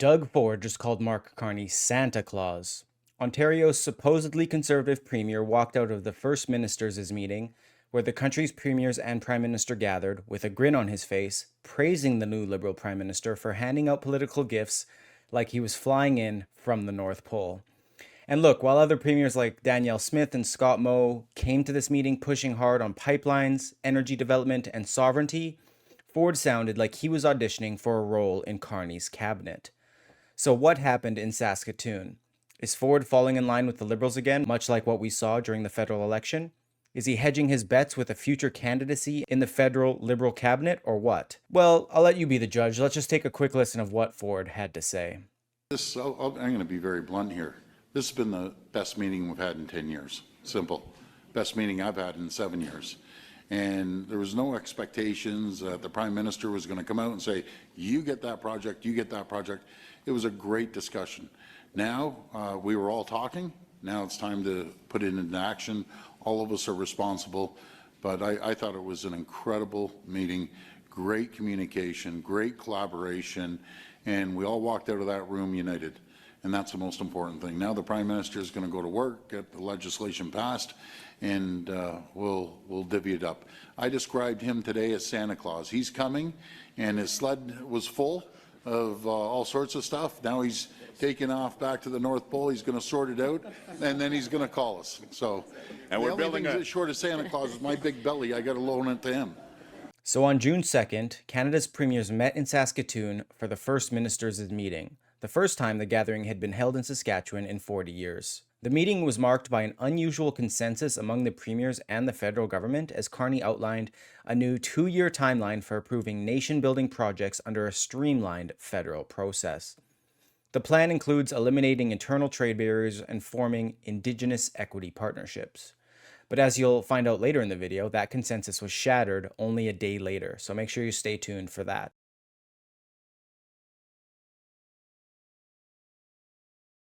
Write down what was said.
Doug Ford just called Mark Carney Santa Claus. Ontario's supposedly conservative premier walked out of the First Ministers' meeting, where the country's premiers and prime minister gathered, with a grin on his face, praising the new Liberal prime minister for handing out political gifts like he was flying in from the North Pole. And look, while other premiers like Danielle Smith and Scott Moe came to this meeting pushing hard on pipelines, energy development, and sovereignty, Ford sounded like he was auditioning for a role in Carney's cabinet. So, what happened in Saskatoon? Is Ford falling in line with the Liberals again, much like what we saw during the federal election? Is he hedging his bets with a future candidacy in the federal Liberal cabinet, or what? Well, I'll let you be the judge. Let's just take a quick listen of what Ford had to say. I'm going to be very blunt here. This has been the best meeting we've had in 10 years. Simple. Best meeting I've had in 7 years. And there was no expectations that the Prime Minister was going to come out and say, you get that project, you get that project. It was a great discussion. Now, we were all talking. Now it's time to put it into action. All of us are responsible. But I thought it was an incredible meeting, great communication, great collaboration, and we all walked out of that room united. And that's the most important thing. Now the Prime Minister is going to go to work, get the legislation passed, and we'll divvy it up. I described him today as Santa Claus. He's coming, and his sled was full of all sorts of stuff. Now he's taking off back to the North Pole. He's going to sort it out, and then he's going to call us. So, and we're building a short of Santa Claus is my big belly. I got to loan it to him. So on June 2nd, Canada's premiers met in Saskatoon for the First Ministers' meeting, the first time the gathering had been held in Saskatchewan in 40 years. The meeting was marked by an unusual consensus among the premiers and the federal government as Carney outlined a new 2-year timeline for approving nation-building projects under a streamlined federal process. The plan includes eliminating internal trade barriers and forming Indigenous equity partnerships. But as you'll find out later in the video, that consensus was shattered only a day later, so make sure you stay tuned for that.